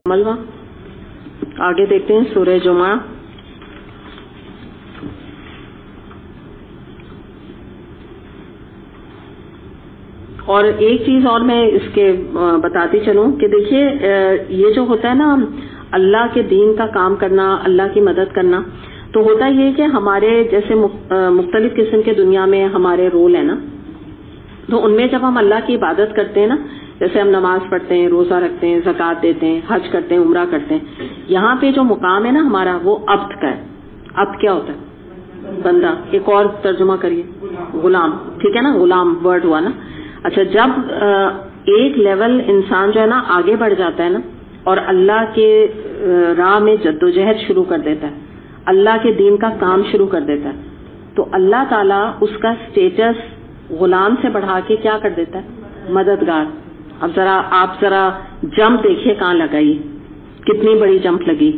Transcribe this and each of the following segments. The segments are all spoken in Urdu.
ملوا آگے دیکھتے ہیں سورہ جمعہ. اور ایک چیز اور میں اس کے بتاتی چلوں کہ دیکھیے یہ جو ہوتا ہے نا اللہ کے دین کا کام کرنا، اللہ کی مدد کرنا، تو ہوتا یہ کہ ہمارے جیسے مختلف قسم کے دنیا میں ہمارے رول ہیں نا، تو ان میں جب ہم اللہ کی عبادت کرتے ہیں نا، جیسے ہم نماز پڑھتے ہیں، روزہ رکھتے ہیں، زکوٰۃ دیتے ہیں، حج کرتے ہیں، عمرہ کرتے ہیں، یہاں پہ جو مقام ہے نا ہمارا وہ عبد کا ہے. عبد کیا ہوتا ہے؟ بندہ. ایک اور ترجمہ کریے، غلام. ٹھیک ہے نا، غلام ورڈ ہوا نا. اچھا، جب ایک لیول انسان جو ہے نا آگے بڑھ جاتا ہے نا اور اللہ کے راہ میں جدوجہد شروع کر دیتا ہے، اللہ کے دین کا کام شروع کر دیتا ہے، تو اللہ تعالیٰ اس کا سٹیٹس غلام سے بڑھا کے کیا کر دیتا ہے؟ مددگار. اب آپ ذرا جمپ دیکھیے کہاں لگائی، کتنی بڑی جمپ لگی.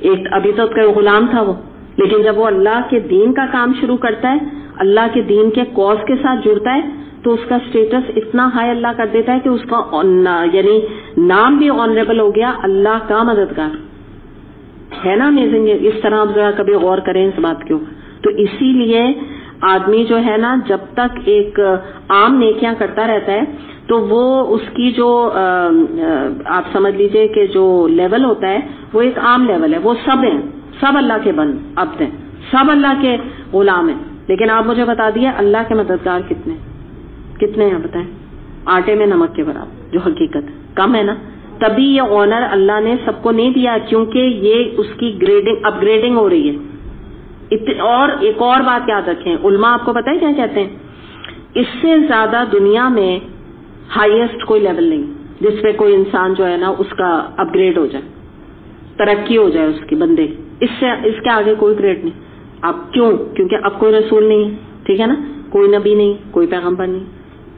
ایک ابھی تو غلام تھا وہ، لیکن جب وہ اللہ کے دین کا کام شروع کرتا ہے، اللہ کے دین کے کاز کے ساتھ جڑتا ہے، تو اس کا سٹیٹس اتنا ہائی اللہ کر دیتا ہے کہ اس کا یعنی نام بھی آنریبل ہو گیا، اللہ کا مددگار. ہے نا امیزنگ؟ اس طرح آپ ذرا کبھی غور کریں اس بات کے اوپر. تو اسی لیے آدمی جو ہے نا جب تک ایک عام نیکیاں کرتا رہتا ہے تو وہ اس کی جو آپ سمجھ لیجئے کہ جو لیول ہوتا ہے وہ ایک عام لیول ہے. وہ سب ہیں، سب اللہ کے بند عبد ہیں، سب اللہ کے غلام ہیں. لیکن آپ مجھے بتا دیے اللہ کے مددگار کتنے ہیں بتائیں؟ آٹے میں نمک کے برابر، جو حقیقت ہے کم ہے نا. تبھی یہ آنر اللہ نے سب کو نہیں دیا، کیونکہ یہ اس کی اپ گریڈنگ ہو رہی ہے. اور ایک اور بات یاد رکھیں، علماء آپ کو پتہ ہے کیا کہتے ہیں؟ اس سے زیادہ دنیا میں ہائیسٹ کوئی لیول نہیں جس پہ کوئی انسان جو ہے نا اس کا اپ گریڈ ہو جائے، ترقی ہو جائے اس کی بندے. اس کے آگے کوئی گریڈ نہیں. اب کیوں؟ کیونکہ اب کوئی رسول نہیں ہے، ٹھیک ہے نا، کوئی نبی نہیں، کوئی پیغمبر نہیں،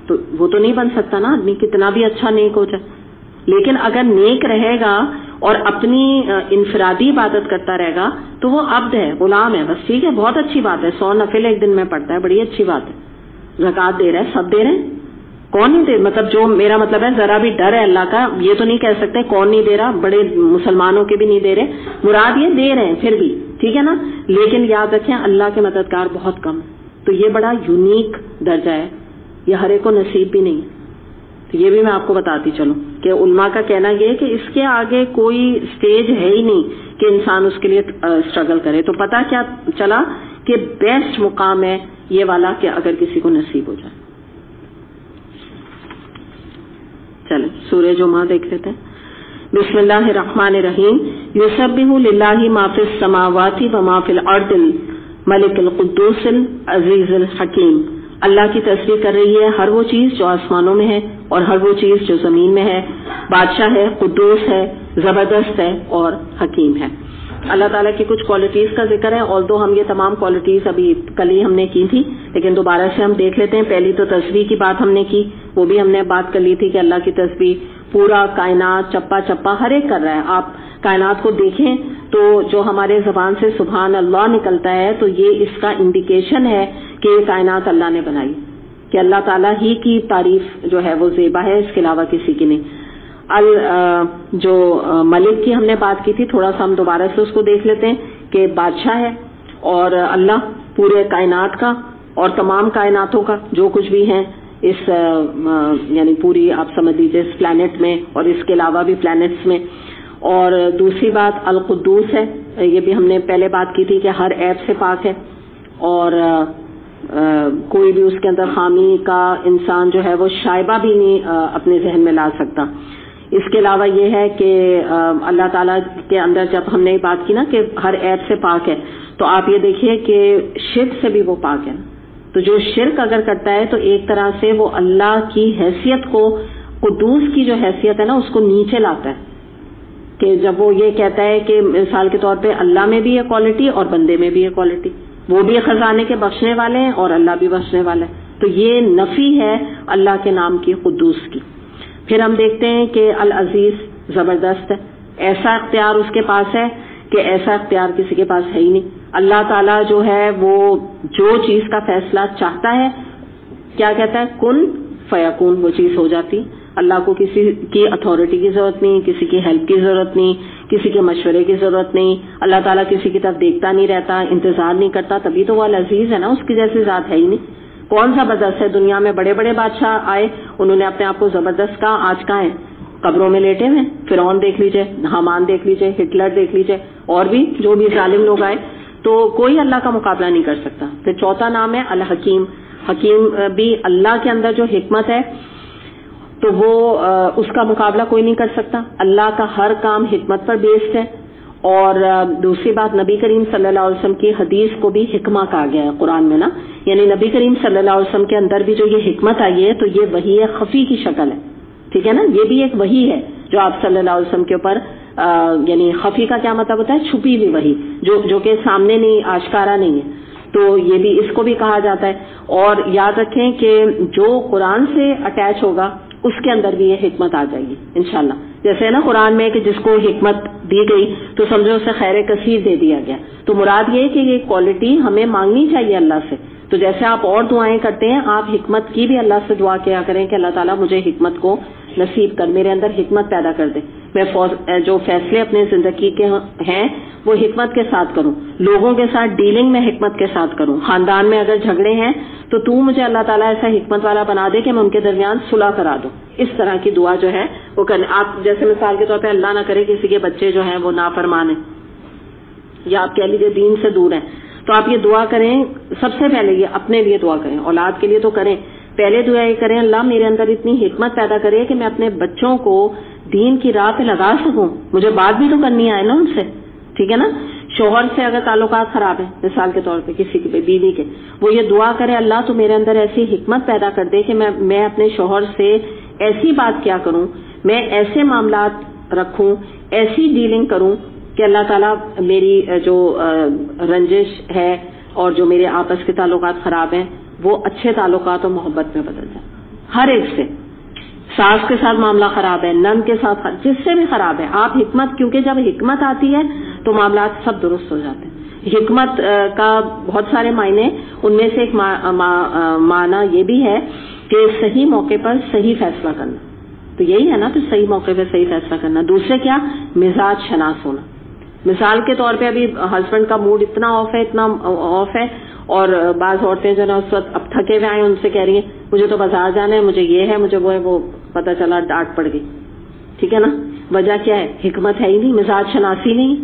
تو وہ تو نہیں بن سکتا نا آدمی کتنا بھی اچھا نیک ہو جائے. لیکن اگر نیک رہے گا اور اپنی انفرادی عبادت کرتا رہے گا تو وہ عبد ہے، غلام ہے بس. ٹھیک ہے، بہت اچھی بات ہے. 100 نفل ایک دن میں پڑھتا ہے، بڑی اچھی بات ہے. زکوٰۃ دے رہا ہے، سب دے رہے ہیں. کون نہیں دے؟ مطلب جو میرا مطلب ہے ذرا بھی ڈر ہے اللہ کا. یہ تو نہیں کہہ سکتے کون نہیں دے رہا، بڑے مسلمانوں کے بھی نہیں دے رہے، مراد یہ دے رہے ہیں پھر بھی، ٹھیک ہے نا. لیکن یاد رکھیں اللہ کے مددگار بہت کم ہے. تو یہ بڑا یونیک درجہ ہے، یہ ہر ایک کو نصیب بھی نہیں ہے. تو یہ بھی میں آپ کو بتاتی چلوں کہ علماء کا کہنا یہ ہے کہ اس کے آگے کوئی سٹیج ہے ہی نہیں کہ انسان اس کے لیے اسٹرگل کرے. تو پتہ کیا چلا کہ بیسٹ مقام ہے یہ والا کہ اگر کسی کو نصیب ہو جائے. چلیں سورہ جمعہ دیکھ لیتے ہیں. بسم اللہ الرحمن الرحیم. یسبح للہ ما فی السماوات و ما فی الارض الملک القدوس العزیز الحکیم. اللہ کی تسبیح کر رہی ہے ہر وہ چیز جو آسمانوں میں ہے اور ہر وہ چیز جو زمین میں ہے. بادشاہ ہے، قدوس ہے، زبردست ہے اور حکیم ہے. اللہ تعالیٰ کی کچھ کوالٹیز کا ذکر ہے، although ہم یہ تمام کوالٹیز ابھی کل ہی ہم نے کی تھی، لیکن دوبارہ سے ہم دیکھ لیتے ہیں. پہلی تو تسبیح کی بات ہم نے کی، وہ بھی ہم نے بات کر لی تھی کہ اللہ کی تسبیح پورا کائنات چپا چپا ہر ایک کر رہا ہے. آپ کائنات کو دیکھیں تو جو ہمارے زبان سے سبحان اللہ نکلتا ہے تو یہ اس کا انڈیکیشن ہے کہ یہ کائنات اللہ نے بنائی، کہ اللہ تعالیٰ ہی کی تعریف جو ہے وہ زیبا ہے، اس کے علاوہ کسی کی نہیں. جو ملک کی ہم نے بات کی تھی، تھوڑا سا ہم دوبارہ سے اس کو دیکھ لیتے ہیں کہ بادشاہ ہے اور اللہ پورے کائنات کا اور تمام کائناتوں کا جو کچھ بھی ہیں اس یعنی پوری آپ سمجھ لیجیے اس پلانٹ میں اور اس کے علاوہ بھی پلانٹس میں. اور دوسری بات القدوس ہے، یہ بھی ہم نے پہلے بات کی تھی کہ ہر عیب سے پاک ہے اور کوئی بھی اس کے اندر خامی کا انسان جو ہے وہ شائبہ بھی نہیں اپنے ذہن میں لا سکتا. اس کے علاوہ یہ ہے کہ اللہ تعالیٰ کے اندر جب ہم نے بات کی نا کہ ہر عیب سے پاک ہے، تو آپ یہ دیکھیے کہ شرک سے بھی وہ پاک ہے. تو جو شرک اگر کرتا ہے تو ایک طرح سے وہ اللہ کی حیثیت کو، قدوس کی جو حیثیت ہے نا اس کو نیچے لاتا ہے. کہ جب وہ یہ کہتا ہے کہ مثال کے طور پہ اللہ میں بھی یہ کوالٹی اور بندے میں بھی یہ کوالٹی، وہ بھی خزانے کے بخشنے والے ہیں اور اللہ بھی بخشنے والا ہے. تو یہ نفی ہے اللہ کے نام کی، قدوس کی. پھر ہم دیکھتے ہیں کہ العزیز زبردست ہے، ایسا اختیار اس کے پاس ہے کہ ایسا اختیار کسی کے پاس ہے ہی نہیں. اللہ تعالیٰ جو ہے وہ جو چیز کا فیصلہ چاہتا ہے کیا کہتا ہے؟ کن فیکون، وہ چیز ہو جاتی. اللہ کو کسی کی اتھارٹی کی ضرورت نہیں، کسی کی ہیلپ کی ضرورت نہیں، کسی کے مشورے کی ضرورت نہیں. اللہ تعالیٰ کسی کی طرف دیکھتا نہیں رہتا، انتظار نہیں کرتا، تبھی تو وہ العزیز ہے نا. اس کی جیسی ذات ہے ہی نہیں. کون زبردست ہے؟ دنیا میں بڑے بڑے بادشاہ آئے، انہوں نے اپنے آپ کو زبردست کہا، آج کہاں ہے؟ قبروں میں لیٹے ہوئے. فرعون دیکھ لیجئے، حامان دیکھ لیجئے، ہٹلر دیکھ لیجئے، اور بھی جو بھی ظالم لوگ آئے. تو کوئی اللہ کا مقابلہ نہیں کر سکتا. پھر چوتھا نام ہے الحکیم. حکیم بھی اللہ کے اندر جو حکمت ہے تو وہ اس کا مقابلہ کوئی نہیں کر سکتا. اللہ کا ہر کام حکمت پر بیسڈ ہے. اور دوسری بات، نبی کریم صلی اللہ علیہ وسلم کی حدیث کو بھی حکمہ کہا گیا ہے قرآن میں نا. یعنی نبی کریم صلی اللہ علیہ وسلم کے اندر بھی جو یہ حکمت آئی ہے تو یہ وحی خفی کی شکل ہے. ٹھیک ہے نا، یہ بھی ایک وحی ہے جو آپ صلی اللہ علیہ وسلم کے اوپر یعنی خفی کا کیا مطلب ہوتا ہے؟ چھپی ہوئی وحی، جو کہ سامنے نہیں، آشکارا نہیں ہے. تو یہ بھی اس کو بھی کہا جاتا ہے. اور یاد رکھیں کہ جو قرآن سے اٹیچ ہوگا اس کے اندر بھی یہ حکمت آ جائے گی انشاءاللہ. جیسے نا قرآن میں کہ جس کو حکمت دی گئی تو سمجھو اسے خیر کثیر دے دیا گیا. تو مراد یہ ہے کہ یہ کوالٹی ہمیں مانگنی چاہیے اللہ سے. تو جیسے آپ اور دعائیں کرتے ہیں، آپ حکمت کی بھی اللہ سے دعا کیا کریں کہ اللہ تعالیٰ مجھے حکمت کو نصیب کر، میرے اندر حکمت پیدا کر دے. میں جو فیصلے اپنے زندگی کے ہیں وہ حکمت کے ساتھ کروں، لوگوں کے ساتھ ڈیلنگ میں حکمت کے ساتھ کروں. خاندان میں اگر جھگڑے ہیں تو مجھے اللہ تعالیٰ ایسا حکمت والا بنا دے کہ میں ان کے درمیان صلح کرا دوں. اس طرح کی دعا جو ہے وہ کریں. آپ جیسے مثال کے طور پہ اللہ نہ کرے کسی کے بچے جو ہیں وہ نافرمان ہیں یا آپ کہہ لیجیے دین سے دور ہیں، تو آپ یہ دعا کریں. سب سے پہلے یہ اپنے لیے دعا کریں، اولاد کے لیے تو کریں. پہلے دعا یہ کریں، اللہ میرے اندر اتنی حکمت پیدا کرے کہ میں اپنے بچوں کو دین کی راہ پہ لگا سکوں. مجھے بات بھی تو کرنی آئے نا ان سے. ٹھیک ہے نا. شوہر سے اگر تعلقات خراب ہیں مثال کے طور پہ کسی کے بیوی کے، وہ یہ دعا کرے اللہ تو میرے اندر ایسی حکمت پیدا کر دے کہ میں اپنے شوہر سے ایسی بات کیا کروں، میں ایسے معاملات رکھوں، ایسی ڈیلنگ کروں کہ اللہ تعالیٰ میری جو رنجش ہے اور جو میرے آپس کے تعلقات خراب ہیں وہ اچھے تعلقات اور محبت میں بدل جائیں. ہر ایک سے، ساس کے ساتھ معاملہ خراب ہے، نند کے ساتھ، جس سے بھی خراب ہے، آپ حکمت، کیونکہ جب حکمت آتی ہے تو معاملات سب درست ہو جاتے ہیں. حکمت کا بہت سارے معنی، ان میں سے ایک معنی یہ بھی ہے کہ صحیح موقع پر صحیح فیصلہ کرنا. تو یہی ہے نا، تو صحیح موقع پہ صحیح فیصلہ کرنا. دوسرے کیا؟ مزاج شناس ہونا. مثال کے طور پہ ابھی ہسبینڈ کا موڈ اتنا آف ہے اور بعض عورتیں جو نا اس وقت اب تھکے ہوئے آئے، ان سے کہہ رہی ہیں مجھے تو بازار جانا ہے، مجھے یہ ہے، مجھے وہ ہے، وہ پتہ چلا ڈانٹ پڑ گئی. ٹھیک ہے نا. وجہ کیا ہے؟ حکمت ہے ہی نہیں، مزاج شناسی نہیں.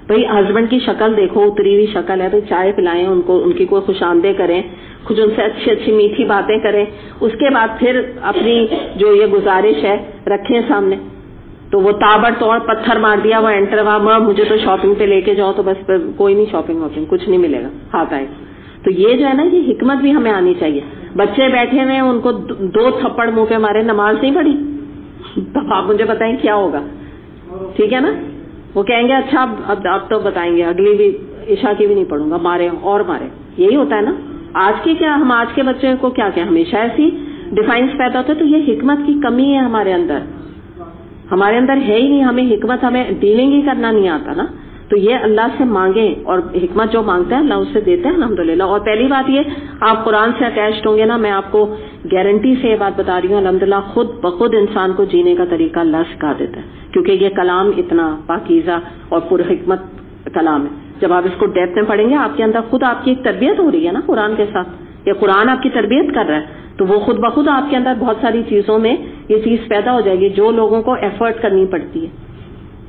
بھئی ہسبینڈ کی شکل دیکھو، اتری ہوئی شکل ہے، تو چائے پلائیں ان کو، ان کی کوئی خوش آمدید کریں، کچھ ان سے اچھی اچھی میٹھی باتیں کریں. اس کے بعد پھر اپنی جو یہ گزارش ہے رکھیں سامنے. تو وہ تابڑ توڑ پتھر مار دیا، وہ انٹر ہوا، مجھے تو شاپنگ پہ لے کے جاؤ، تو بس کوئی نہیں، شاپنگ کچھ نہیں ملے گا، ہاتھ آئے. تو یہ جو ہے نا، یہ حکمت بھی ہمیں آنی چاہیے. بچے بیٹھے ہوئے ہیں، ان کو 2 تھپڑ منہ پہ مارے، نماز نہیں پڑھی، تو آپ مجھے بتائیں کیا ہوگا. ٹھیک ہے نا. وہ کہیں گے اچھا اب تو بتائیں گے اگلی بھی عشاء کی بھی نہیں پڑھوں گا، مارے اور مارے. یہی ہوتا ہے نا. آج کے کیا، ہم آج کے بچے کو کیا ہمیشہ ایسی ڈیفائنس پیدا ہوتا ہے. تو یہ حکمت کی کمی ہے ہمارے اندر ہے ہی نہیں. ہمیں حکمت، ہمیں ڈیلنگ ہی کرنا نہیں آتا نا. تو یہ اللہ سے مانگیں، اور حکمت جو مانگتا ہے اللہ اس سے دیتے ہیں الحمدللہ. اور پہلی بات یہ، آپ قرآن سے اٹیچڈ ہوں گے نا، میں آپ کو گارنٹی سے یہ بات بتا رہی ہوں، الحمدللہ خود بخود انسان کو جینے کا طریقہ اللہ سکھا دیتا ہے. کیونکہ یہ کلام اتنا پاکیزہ اور پر حکمت کلام ہے. جب آپ اس کو ڈیپتھ میں پڑھیں گے، آپ کے اندر خود آپ کی ایک تربیت ہو رہی ہے نا قرآن کے ساتھ. یہ قرآن آپ کی تربیت کر رہا ہے، تو وہ خود بخود آپ کے اندر بہت ساری چیزوں میں یہ چیز پیدا ہو جائے گی جو لوگوں کو ایفرٹ کرنی پڑتی ہے.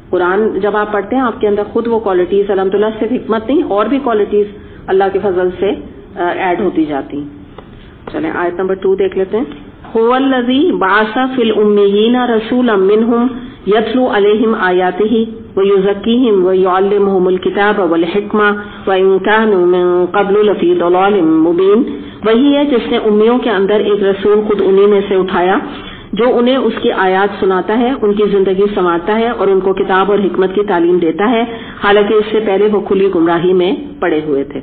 قرآن جب آپ پڑھتے ہیں، آپ کے اندر خود وہ کوالٹیز الحمدللہ صرف حکمت نہیں اور بھی کوالٹیز اللہ کے فضل سے ایڈ ہوتی جاتی ہیں. چلیں آیت نمبر 2 دیکھ لیتے ہیں. هو الذی بعث فی الامیین رسولا منہم یتلو علیہم آیاتہ ویزکیہم ویعلمہم الکتاب والحکمہ وان کانوا من قبل لفی ضلال مبین. وہی ہے جس نے امیوں کے اندر ایک رسول خود انہی میں سے اٹھایا جو انہیں اس کی آیات سناتا ہے، ان کی زندگی سنوارتا ہے اور ان کو کتاب اور حکمت کی تعلیم دیتا ہے، حالانکہ اس سے پہلے وہ کھلی گمراہی میں پڑے ہوئے تھے.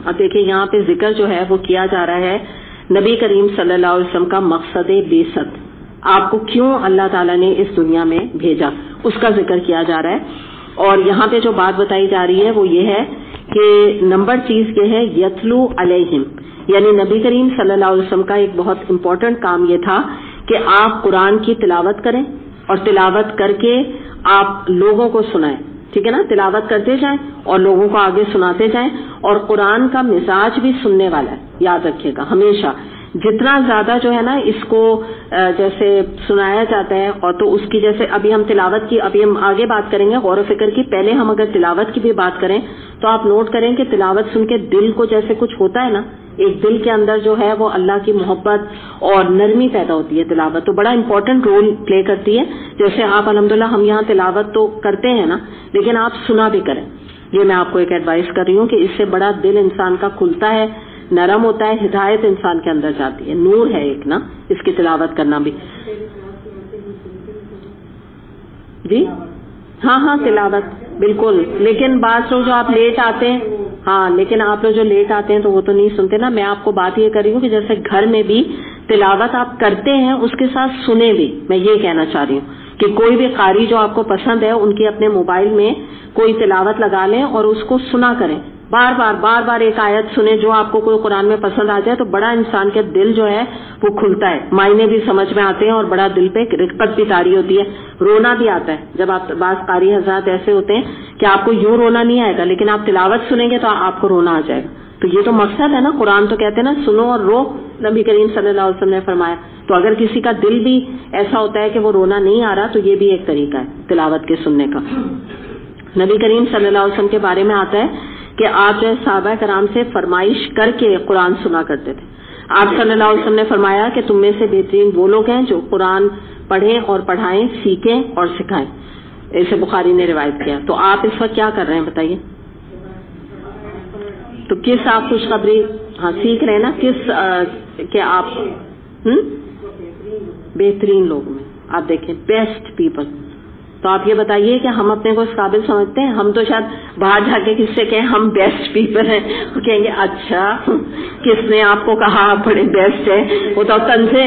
اب دیکھیں یہاں پہ ذکر جو ہے وہ کیا جا رہا ہے نبی کریم صلی اللہ علیہ وسلم کا مقصد بعثت، آپ کو کیوں اللہ تعالیٰ نے اس دنیا میں بھیجا، اس کا ذکر کیا جا رہا ہے. اور یہاں پہ جو بات بتائی جا رہی ہے وہ یہ ہے کہ نمبر چیز یہ ہے یتلو علیہم، یعنی نبی کریم صلی اللہ علیہ وسلم کا ایک بہت امپورٹنٹ کام یہ تھا کہ آپ قرآن کی تلاوت کریں اور تلاوت کر کے آپ لوگوں کو سنائیں، ٹھیک ہے نا، تلاوت کرتے جائیں اور لوگوں کو آگے سناتے جائیں. اور قرآن کا مزاج بھی سننے والا ہے، یاد رکھیے گا ہمیشہ. جتنا زیادہ جو ہے نا اس کو جیسے سنایا جاتا ہے، اور تو اس کی جیسے ابھی ہم تلاوت کی، ابھی ہم آگے بات کریں گے غور و فکر کی، پہلے ہم اگر تلاوت کی بھی بات کریں تو آپ نوٹ کریں کہ تلاوت سن کے دل کو جیسے کچھ ہوتا ہے نا، ایک دل کے اندر جو ہے وہ اللہ کی محبت اور نرمی پیدا ہوتی ہے. تلاوت تو بڑا امپورٹنٹ رول پلے کرتی ہے. جیسے آپ الحمدللہ ہم یہاں تلاوت تو کرتے ہیں نا، لیکن آپ سنا بھی کریں. یہ میں آپ کو ایک ایڈوائس کر رہی ہوں کہ اس سے بڑا دل انسان کا کھلتا ہے، نرم ہوتا ہے، ہدایت انسان کے اندر جاتی ہے، نور ہے ایک نا اس کی تلاوت کرنا بھی. جی ہاں تلاوت بالکل. لیکن بعض لوگ جو آپ لیٹ آتے ہیں، ہاں لیکن آپ لوگ جو لیٹ آتے ہیں تو وہ تو نہیں سنتے نا. میں آپ کو بات یہ کر رہی ہوں کہ جیسے گھر میں بھی تلاوت آپ کرتے ہیں اس کے ساتھ سنیں بھی. میں یہ کہنا چاہ رہی ہوں کہ کوئی بھی قاری جو آپ کو پسند ہے ان کی اپنے موبائل میں کوئی تلاوت لگا لیں اور اس کو سنا کریں. بار بار ایک آیت سنیں جو آپ کو کوئی قرآن میں پسند آ جائے تو بڑا انسان کے دل جو ہے وہ کھلتا ہے، معنی بھی سمجھ میں آتے ہیں اور بڑا دل پہ رقت بھی طاری ہوتی ہے، رونا بھی آتا ہے. جب آپ بعض قاری حضرات ایسے ہوتے ہیں کہ آپ کو یوں رونا نہیں آئے گا لیکن آپ تلاوت سنیں گے تو آپ کو رونا آ جائے گا. تو یہ تو مقصد ہے نا، قرآن تو کہتے ہیں نا سنو اور رو، نبی کریم صلی اللہ علیہ وسلم نے فرمایا. تو اگر کسی کا دل بھی ایسا ہوتا ہے کہ وہ رونا نہیں آ رہا تو یہ بھی ایک طریقہ ہے تلاوت کے سننے کا. نبی کریم صلی اللہ علیہ وسلم کے بارے میں آتا ہے کہ آپ جو ہے صحابہ کرام سے فرمائش کر کے قرآن سنا کرتے تھے. آپ صلی اللہ علیہ وسلم نے فرمایا کہ تم میں سے بہترین وہ لوگ ہیں جو قرآن پڑھیں اور پڑھائیں، سیکھیں اور سکھائیں. اسے بخاری نے روایت کیا. تو آپ اس وقت کیا کر رہے ہیں بتائیے؟ تو کس آپ خوشخبری سیکھ رہے ہیں نا، کس کہ آپ بہترین لوگوں میں آپ دیکھیں بیسٹ پیپل. تو آپ یہ بتائیے کہ ہم اپنے کو اس قابل سمجھتے ہیں؟ ہم تو شاید باہر جا کے کس سے کہیں ہم بیسٹ پیپل ہیں، وہ کہیں گے اچھا کس نے آپ کو کہا آپ بڑے بیسٹ ہیں، وہ تو تن سے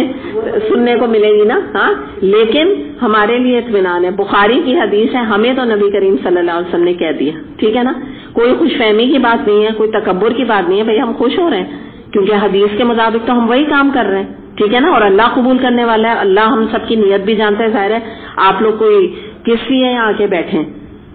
سننے کو ملے گی نا. ہاں لیکن ہمارے لیے اطمینان ہے، بخاری کی حدیث ہے، ہمیں تو نبی کریم صلی اللہ علیہ وسلم نے کہہ دیا، ٹھیک ہے نا. کوئی خوش فہمی کی بات نہیں ہے، کوئی تکبر کی بات نہیں ہے. بھئی ہم خوش ہو رہے ہیں کیونکہ حدیث کے مطابق تو ہم وہی کام کر رہے ہیں، ٹھیک ہے نا. اور اللہ قبول کرنے والا ہے، اللہ ہم سب کی نیت بھی جانتا ہے. ظاہر ہے آپ لوگ کوئی کس لیے آ کے بیٹھے ہیں،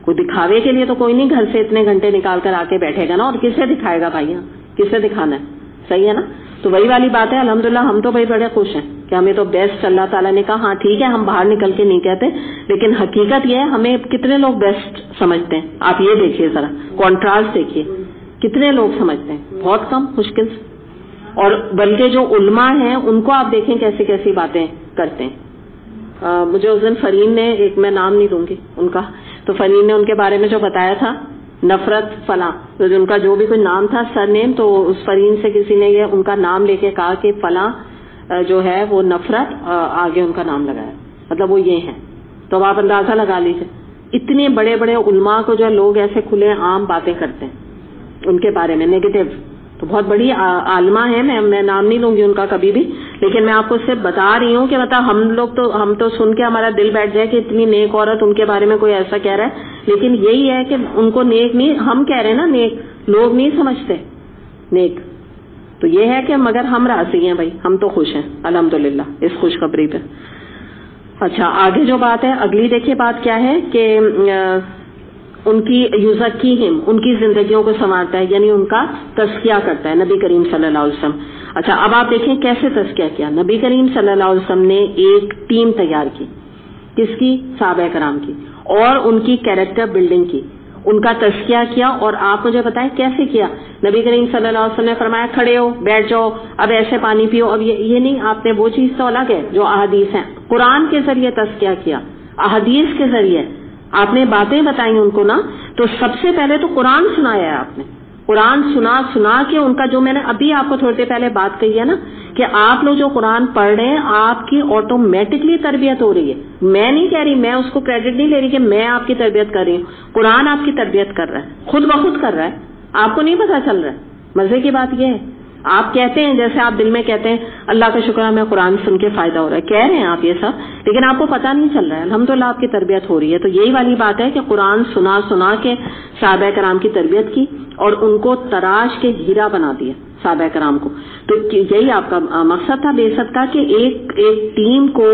کوئی دکھاوے کے لیے تو کوئی نہیں گھر سے اتنے گھنٹے نکال کر آ کے بیٹھے گا نا. اور کسے دکھائے گا بھائی، کسے دکھانا ہے، صحیح ہے نا. تو وہی والی بات ہے. الحمدللہ ہم تو بھائی بڑے خوش ہیں کہ ہمیں تو بیسٹ اللہ تعالیٰ نے کہا. ہاں ٹھیک ہے ہم باہر نکل کے نہیں کہتے، لیکن حقیقت یہ ہے ہمیں کتنے لوگ بیسٹ سمجھتے ہیں. آپ یہ دیکھیے ذرا کانٹراسٹ دیکھیے، کتنے لوگ سمجھتے ہیں، بہت کم، مشکل سے. اور بلکہ جو علماء ہیں ان کو آپ دیکھیں کیسی کیسی باتیں کرتے ہیں. مجھے اس دن فرین نے، ایک میں نام نہیں دوں گی ان کا، تو فرین نے ان کے بارے میں جو بتایا تھا نفرت فلاں، تو ان کا جو بھی کوئی نام تھا سر نیم، تو اس فرین سے کسی نے یہ ان کا نام لے کے کہا کہ فلاں جو ہے وہ نفرت آگے ان کا نام لگایا، مطلب وہ یہ ہیں. تو آپ اندازہ لگا لیجیے اتنے بڑے بڑے علماء کو جو لوگ ایسے کھلے عام باتیں کرتے ہیں ان کے بارے میں نیگیٹو. تو بہت بڑی عالمہ ہیں، میں نام نہیں لوں گی ان کا کبھی بھی، لیکن میں آپ کو اس سے بتا رہی ہوں کہ مطلب ہم تو سن کے ہمارا دل بیٹھ جائے کہ اتنی نیک عورت ان کے بارے میں کوئی ایسا کہہ رہا ہے. لیکن یہی ہے کہ ان کو نیک نہیں، ہم کہہ رہے ہیں نا نیک، لوگ نہیں سمجھتے نیک. تو یہ ہے کہ مگر ہم راضی ہیں بھائی، ہم تو خوش ہیں الحمدللہ اس خوشخبری پہ. اچھا آگے جو بات ہے اگلی دیکھیے بات کیا ہے کہ ان کی یزکیہم، ان کی زندگیوں کو سنوارتا ہے، یعنی ان کا تزکیہ کرتا ہے نبی کریم صلی اللہ علیہ وسلم. اچھا اب آپ دیکھیں کیسے تزکیہ کیا. نبی کریم صلی اللہ علیہ وسلم نے ایک ٹیم تیار کی، کس کی؟ صحابہ کرام کی، اور ان کی کیریکٹر بلڈنگ کی، ان کا تزکیہ کیا. اور آپ مجھے بتائیں کیسے کیا. نبی کریم صلی اللہ علیہ وسلم نے فرمایا کھڑے ہو، بیٹھ جاؤ، اب ایسے پانی پیو. اب یہ نہیں، آپ نے وہ چیز تو الگ ہے جو احادیث ہیں، قرآن کے ذریعے تزکیہ کیا، احادیث کے ذریعے آپ نے باتیں بتائیں ان کو نا. تو سب سے پہلے تو قرآن سنایا ہے آپ نے، قرآن سنا کے ان کا جو میں نے ابھی آپ کو تھوڑی دیر پہلے بات کہی ہے نا کہ آپ لوگ جو قرآن پڑھ رہے ہیں آپ کی آٹومیٹکلی تربیت ہو رہی ہے. میں نہیں کہہ رہی، میں اس کو کریڈٹ نہیں لے رہی کہ میں آپ کی تربیت کر رہی ہوں، قرآن آپ کی تربیت کر رہا ہے، خود بخود کر رہا ہے، آپ کو نہیں پتا چل رہا ہے. مزے کی بات یہ ہے آپ کہتے ہیں، جیسے آپ دل میں کہتے ہیں اللہ کا شکر ہے میں قرآن سن کے فائدہ ہو رہا ہے، کہہ رہے ہیں آپ یہ سب، لیکن آپ کو پتہ نہیں چل رہا ہے. الحمدللہ آپ کی تربیت ہو رہی ہے. تو یہی والی بات ہے کہ قرآن سنا کے صحابہ کرام کی تربیت کی اور ان کو تراش کے ہیرا بنا دیا. صحابہ کرام کو. تو یہی آپ کا مقصد تھا بعثت کا کہ ایک ٹیم کو,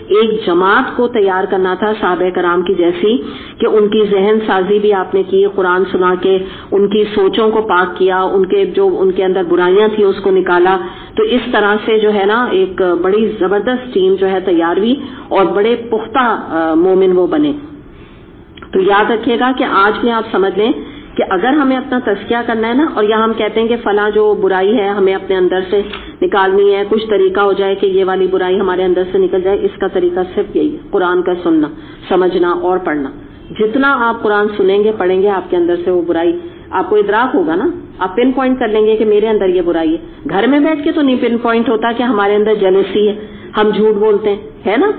ایک جماعت کو تیار کرنا تھا صحابہ کرام کی جیسی, کہ ان کی ذہن سازی بھی آپ نے کی, قرآن سنا کے ان کی سوچوں کو پاک کیا, ان کے جو ان کے اندر برائیاں تھیں اس کو نکالا. تو اس طرح سے جو ہے نا ایک بڑی زبردست ٹیم جو ہے تیار ہوئی اور بڑے پختہ مومن وہ بنے. تو یاد رکھیے گا کہ آج بھی آپ سمجھ لیں کہ اگر ہمیں اپنا تزکیہ کرنا ہے نا, اور یہاں ہم کہتے ہیں کہ فلاں جو برائی ہے ہمیں اپنے اندر سے نکالنی ہے, کچھ طریقہ ہو جائے کہ یہ والی برائی ہمارے اندر سے نکل جائے, اس کا طریقہ صرف یہی ہے, قرآن کا سننا, سمجھنا اور پڑھنا. جتنا آپ قرآن سنیں گے پڑھیں گے آپ کے اندر سے وہ برائی آپ کو ادراک ہوگا نا, آپ پن پوائنٹ کر لیں گے کہ میرے اندر یہ برائی ہے. گھر میں بیٹھ کے تو نہیں پن پوائنٹ ہوتا کہ ہمارے اندر جیلسی ہے, ہم جھوٹ بولتے ہیں, ہے نا,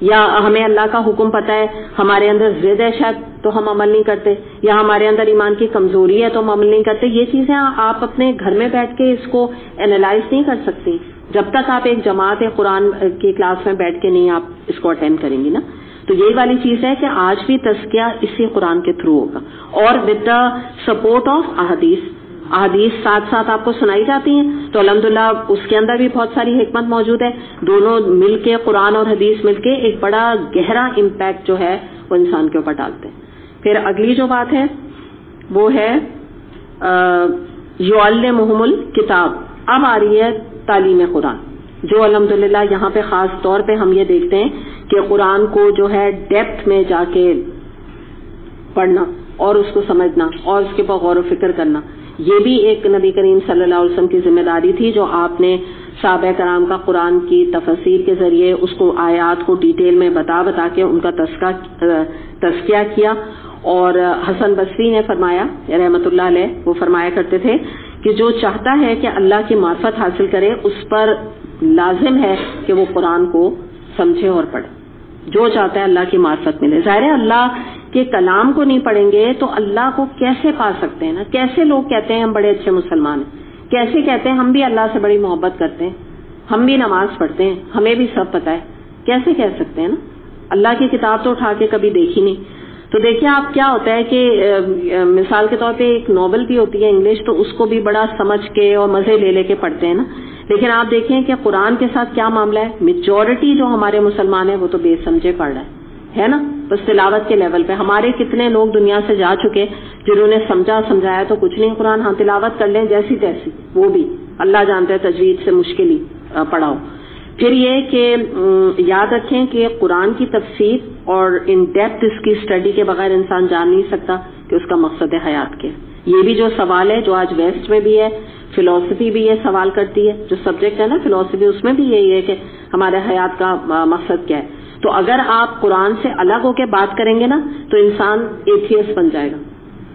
یا ہمیں اللہ کا حکم پتہ ہے, ہمارے اندر ضد ہے شاید تو ہم عمل نہیں کرتے, یا ہمارے اندر ایمان کی کمزوری ہے تو ہم عمل نہیں کرتے. یہ چیزیں آپ اپنے گھر میں بیٹھ کے اس کو اینالائز نہیں کر سکتی جب تک آپ ایک جماعت قرآن کی کلاس میں بیٹھ کے نہیں آپ اس کو اٹینڈ کریں گی نا. تو یہی والی چیز ہے کہ آج بھی تزکیہ اسی قرآن کے تھرو ہوگا, اور ود دا سپورٹ آف احادیث. احادیث ساتھ ساتھ آپ کو سنائی جاتی ہیں تو الحمدللہ اس کے اندر بھی بہت ساری حکمت موجود ہے. دونوں مل کے, قرآن اور حدیث مل کے ایک بڑا گہرا امپیکٹ جو ہے وہ انسان کے اوپر ڈالتے ہیں. پھر اگلی جو بات ہے وہ ہے یعلمہم الکتاب. اب آ رہی ہے تعلیم قرآن, جو الحمدللہ یہاں پہ خاص طور پہ ہم یہ دیکھتے ہیں کہ قرآن کو جو ہے ڈیپتھ میں جا کے پڑھنا اور اس کو سمجھنا اور اس کے اوپر غور و فکر کرنا, یہ بھی ایک نبی کریم صلی اللہ علیہ وسلم کی ذمہ داری تھی, جو آپ نے صحابہ کرام کا قرآن کی تفسیر کے ذریعے اس کو آیات کو ڈیٹیل میں بتا کے ان کا تزکیہ کیا. اور حسن بصری نے فرمایا رحمۃ اللہ علیہ, وہ فرمایا کرتے تھے کہ جو چاہتا ہے کہ اللہ کی معرفت حاصل کرے اس پر لازم ہے کہ وہ قرآن کو سمجھے اور پڑھے. جو چاہتا ہے اللہ کی معرفت ملے. ظاہر ہے اللہ کے کلام کو نہیں پڑھیں گے تو اللہ کو کیسے پا سکتے ہیں نا. کیسے لوگ کہتے ہیں ہم بڑے اچھے مسلمان ہیں, کیسے کہتے ہیں ہم بھی اللہ سے بڑی محبت کرتے ہیں, ہم بھی نماز پڑھتے ہیں, ہمیں بھی سب پتہ ہے, کیسے کہہ سکتے ہیں نا. اللہ کی کتاب تو اٹھا کے کبھی دیکھی نہیں. تو دیکھیں آپ کیا ہوتا ہے کہ مثال کے طور پہ ایک ناول بھی ہوتی ہے انگلش, تو اس کو بھی بڑا سمجھ کے اور مزے لے کے پڑھتے ہیں نا. لیکن آپ دیکھیں کہ قرآن کے ساتھ کیا معاملہ ہے. میجورٹی جو ہمارے مسلمان ہیں وہ تو بے سمجھے پڑھ رہے ہے نا, بس تلاوت کے لیول پہ. ہمارے کتنے لوگ دنیا سے جا چکے جنہوں نے سمجھایا تو کچھ نہیں قرآن, ہاں تلاوت کر لیں جیسی تیسی, وہ بھی اللہ جانتا ہے تجوید سے مشکل ہی پڑھاؤ. پھر یہ کہ یاد رکھیں کہ قرآن کی تفسیر اور ان ڈیپتھ اس کی اسٹڈی کے بغیر انسان جان نہیں سکتا کہ اس کا مقصد حیات کیا. یہ بھی جو سوال ہے جو آج ویسٹ میں بھی ہے, فلسفی بھی یہ سوال کرتی ہے, جو سبجیکٹ ہے نا فلسفی, اس میں بھی یہی ہے کہ ہمارے حیات کا مقصد کیا ہے. تو اگر آپ قرآن سے الگ ہو کے بات کریں گے نا تو انسان ایتھیسٹ بن جائے گا,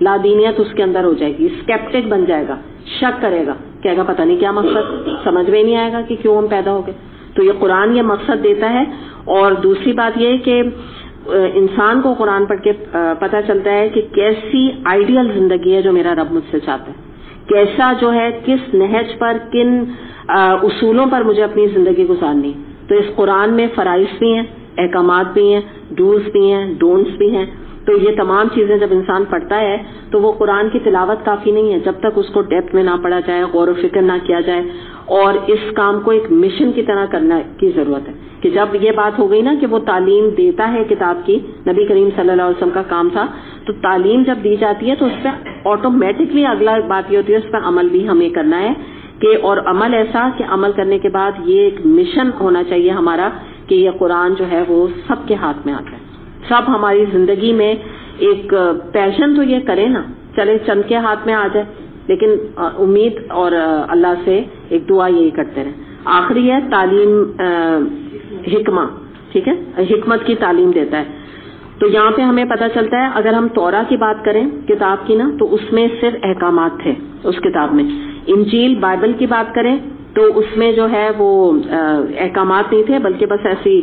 لادینیت اس کے اندر ہو جائے گی, اسکیپٹک بن جائے گا, شک کرے گا, کہے گا پتہ نہیں کیا مقصد, سمجھ میں نہیں آئے گا کہ کیوں ہم پیدا ہو گئے. تو یہ قرآن یہ مقصد دیتا ہے. اور دوسری بات یہ کہ انسان کو قرآن پڑھ کے پتہ چلتا ہے کہ کیسی آئیڈیل زندگی ہے جو میرا رب مجھ سے چاہتا ہے, کیسا جو ہے کس نہج پر کن اصولوں پر مجھے اپنی زندگی گزارنی. تو اس قرآن میں فرائض بھی ہیں, احکامات بھی ہیں, ڈوز بھی ہیں, ڈونٹس بھی ہیں. تو یہ تمام چیزیں جب انسان پڑھتا ہے تو وہ قرآن کی تلاوت کافی نہیں ہے جب تک اس کو ڈیپتھ میں نہ پڑھا جائے, غور و فکر نہ کیا جائے. اور اس کام کو ایک مشن کی طرح کرنا کی ضرورت ہے کہ جب یہ بات ہو گئی نا کہ وہ تعلیم دیتا ہے کتاب کی, نبی کریم صلی اللہ علیہ وسلم کا کام تھا, تو تعلیم جب دی جاتی ہے تو اس پہ آٹومیٹکلی اگلا بات یہ ہوتی ہے اس پہ عمل بھی ہمیں کرنا ہے. کہ اور عمل ایسا کہ عمل کرنے کے بعد یہ ایک مشن ہونا چاہیے ہمارا کہ یہ قرآن جو ہے وہ سب کے ہاتھ میں آتا ہے, سب ہماری زندگی میں ایک پیشن تو یہ کرے نا, چلے چند کے ہاتھ میں آ جائے, لیکن امید اور اللہ سے ایک دعا یہی کرتے رہیں. آخری ہے تعلیم حکمہ, ٹھیک ہے, حکمت کی تعلیم دیتا ہے. تو یہاں پہ ہمیں پتہ چلتا ہے اگر ہم توراہ کی بات کریں کتاب کی نا تو اس میں صرف احکامات تھے اس کتاب میں. انجیل بائبل کی بات کریں تو اس میں جو ہے وہ احکامات نہیں تھے بلکہ بس ایسی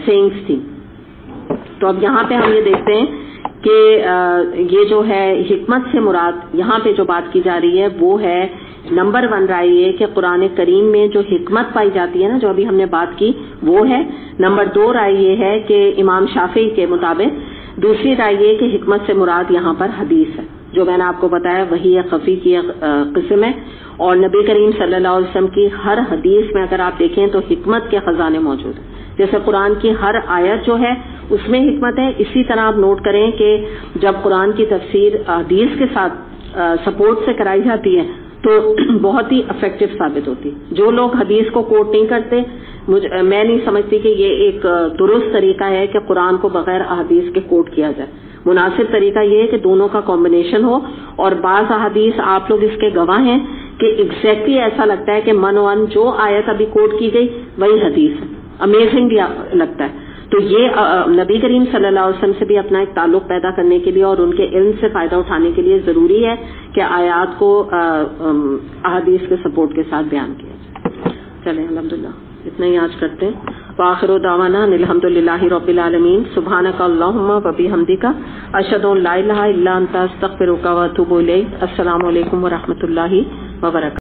سینگس تھی. تو اب یہاں پہ ہم یہ دیکھتے ہیں کہ یہ جو ہے حکمت سے مراد یہاں پہ جو بات کی جا رہی ہے وہ ہے نمبر 1 رائے یہ کہ قرآن کریم میں جو حکمت پائی جاتی ہے نا جو ابھی ہم نے بات کی وہ ہے. نمبر 2 رائے یہ ہے کہ امام شافعی کے مطابق دوسری رائے یہ کہ حکمت سے مراد یہاں پر حدیث ہے, جو میں نے آپ کو بتایا وحی خفی کی قسم ہے، اور نبی کریم صلی اللہ علیہ وسلم کی ہر حدیث میں اگر آپ دیکھیں تو حکمت کے خزانے موجود ہیں. جیسے قرآن کی ہر آیت جو ہے اس میں حکمت ہے، اسی طرح آپ نوٹ کریں کہ جب قرآن کی تفسیر حدیث کے ساتھ سپورٹ سے کرائی جاتی ہے تو بہت ہی افیکٹو ثابت ہوتی. جو لوگ حدیث کو کوٹ نہیں کرتے، میں نہیں سمجھتی کہ یہ ایک درست طریقہ ہے کہ قرآن کو بغیر احادیث کے کوٹ کیا جائے. مناسب طریقہ یہ ہے کہ دونوں کا کمبینیشن ہو، اور بعض احادیث آپ لوگ اس کے گواہ ہیں کہ ایگزیکٹلی ایسا لگتا ہے کہ من ون جو آیت ابھی کوٹ کی گئی وہی حدیث ہے، امیزنگ لگتا ہے. تو یہ نبی کریم صلی اللہ علیہ وسلم سے بھی اپنا ایک تعلق پیدا کرنے کے لیے اور ان کے علم سے فائدہ اٹھانے کے لیے ضروری ہے کہ آیات کو احادیث کے سپورٹ کے ساتھ بیان کیا جائے. چلیں الحمدللہ اتنا ہی آج کرتے ہیں. وآخر دعوانا الحمدللہ رب العالمین. سبحانک اللہم و بحمدک اشہد ان لا الہ الا انت استغفرک و اتوب الیک. السلام علیکم ورحمۃ اللہ وبرکاتہ.